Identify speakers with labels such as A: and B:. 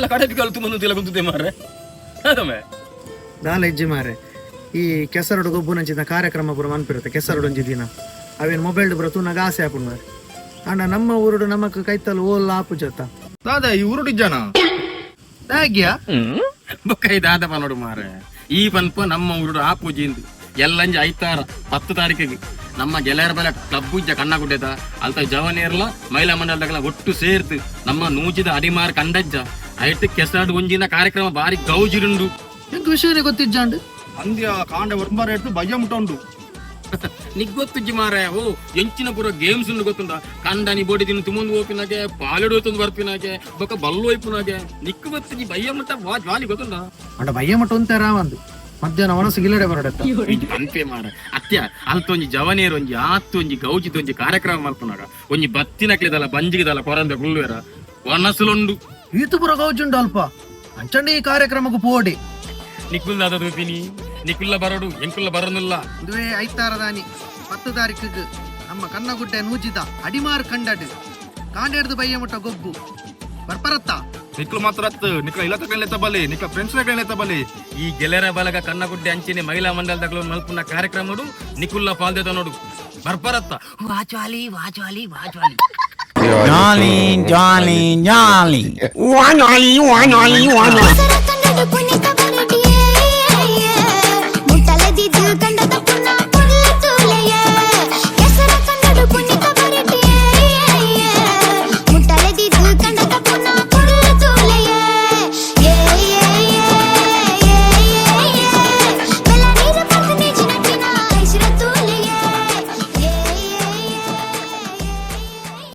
A: ಮಲ್ಲ ಕಡಪಿ ಕಲ್ತು ಬಂದು ಕುಂತಿದ್ದೆ ಮಾರ್ರೆ ಅದೊಮ್ಮೆ
B: ದಾಲ ಹೆಜ್ಜೆ ಮಾರೆ ಈ ಕೆಸರಡು ಗೊಬ್ಬುನಂಚಿನ ಕಾರ್ಯಕ್ರಮ ಪೂರ ಮನ್ಪಿರುತ್ತೆ ಕೆಸರಡು ಒಂಜಿ ದಿನ ಅವೇನು ಮೊಬೈಲ್ ಬರ ತೂನಾಗ ಆಸೆ ಹಾಕೊಂಡು ಮಾರೆ ಅಣ್ಣ ನಮ್ಮ ಊರುಡು ನಮಕ್ ಕೈತಲ್ ಓಲ್ ಆಪು ಜೊತ್ತ
C: ದಾದ ಈ ಊರುಡಿಜ್ಜಾನ
B: ಹಾಗ್ಯಾ
A: ಬೊಕ್ಕ ದಾದಪ್ಪ ನೋಡು ಮಾರೆ ಈ ಪನ್ಪ ನಮ್ಮ ಊರುಡು ಆಪೂಜಿಂದು ಎಲ್ಲಂಜಿ ಐತಾರ 10 ತಾರೀಕಿಗೆ ನಮ್ಮ ಗೆಳೆಯರ ಬಲ ಕ್ಲಬ್ ಇಜ್ಜ ಕಣ್ಣ ಗುಡ್ಡೆದ ಅಲ್ತ ಜವನಿಯರ್ಲ ಮಹಿಳಾ ಮಂಡಲದಾಗಲ ಒಟ್ಟು ಸೇರ್ತು ನಮ್ಮ ನೂಜಿದ ಅಡಿಮಾರ್ ಕಂಡಜ್ಜ ಐಟ್ ಕೆಸರಾಡು ಒಂಜಿನ ಕಾರ್ಯಕ್ರಮ ಬಾರಿ ಗೌಜಿರುಂಡು
B: ಎಂಕ್ ವಿಷಯನೇ ಗೊತ್ತಿಜ್ಜಾಂಡು
C: ಅಂದ್ಯ ಕಾಂಡೆ ಒರ್ಬಾರ ಎಟ್ಟು ಬಯ್ಯ ಮುಟ್ಟ ಉಂಟು
A: ನಿಗ್ ಗೊತ್ತಿಜ್ಜಿ ಮಾರೆ ಓ ಎಂಚಿನ ಪೂರ ಗೇಮ್ಸ್ ಉಂಡು ಗೊತ್ತುಂಡ ಕಂಡನಿ ಬೋಡಿ ದಿನ ತುಮಂದು ಹೋಪಿನಾಗೆ ಪಾಲೆಡು ಹೋಯ್ತಂದು ಬರ್ಪಿನಾಗೆ ಬೊಕ್ಕ ಬಲ್ಲು ಹೋಯ್ಪುನಾಗೆ ನಿಕ್ ಗೊತ್ತಿಜ್ಜಿ ಬಯ್ಯ ಮುಟ್ಟ ಜ್ವಾಲಿ ಗೊತ್ತುಂಡ
B: ಅಂಡ ಬಯ್ಯ ಮಟ್ಟ ಒಂತೆ ರಾವಂದು ಮಧ್ಯಾಹ್ನ ಒಣಸು ಗಿಲ್ಲಡೆ ಬರಡತ್ತ
A: ಅನ್ಪೆ ಮಾರ ಅತ್ಯ ಅಲ್ತೊಂಜಿ ಜವನೇರು ಒಂಜಿ ಆತ್ತು ಒಂಜಿ ಗೌಜಿದ ಒಂಜಿ ಕಾರ್ಯಕ್ರಮ ಮಾಡ್ಕೊಂಡಾಗ ಒಂಜಿ ಬತ್ತಿನಕ್ಲಿದಲ್ಲ ಬಂಜಿಗಿದಲ್ಲ ಕೊರಂದ ಗುಳ್ಳುವೆರ ಒನಸುಲುಂಡು
B: ಈತು ಪುರ ಗೌಜುಂಡು ಅಲ್ಪ ಅಂಚಂಡಿ ಈ ಕಾರ್ಯಕ್ರಮಕ್ಕೂ ಪೋಡಿ
A: ನಿಕ್ಕುಲ್ಲ ಅದ ರೂಪಿನಿ ನಿಕ್ಕುಲ್ಲ ಬರೋಡು ಎಂಕುಲ್ಲ ಬರೋದಿಲ್ಲ
B: ಇದುವೇ ಐತಾರದಾನಿ 10 ತಾರೀಕಿಗೆ ನಮ್ಮ ಕನ್ನಗುಡ್ಡೆ ನೂಜಿದ ಅಡಿಮಾರ್ ಕಂಡಡು ಕಾಂಡೇಡ್ದು ಬಯ್ಯ ಮುಟ್ಟ ಗೊಬ್ಬು ಬರ್ಪರತ್ತ
C: ನಿಕ್ಲು ಮಾತ್ರ ನಿಕ್ಲ ಇಲ್ಲ ತಗೊಳ್ಳೆ ಬಲಿ ನಿಕ್ಲ ಫ್ರೆಂಡ್ಸ್ ತಗೊಳ್ಳೆ
A: ಈ ಗೆಳೆಯರ ಬಲಗ ಕನ್ನಗುಡ್ಡೆ ಅಂಚಿನ ಮಹಿಳಾ ಮಂಡಲದಾಗಲು ಮಲ್ಪುನ ಕಾರ್ಯಕ್ರಮ ನಿಕ್ಕುಲ್ಲ ಪಾಲ್ದೇದ ನೋಡು ಬರ್ಪರತ್ತ ವಾಜ್ವಾಲಿ ವಾಜ್ವಾಲಿ ವಾಜ್ವಾಲಿ
D: Jolly, jolly, jolly. One, jolly, one, jolly, one.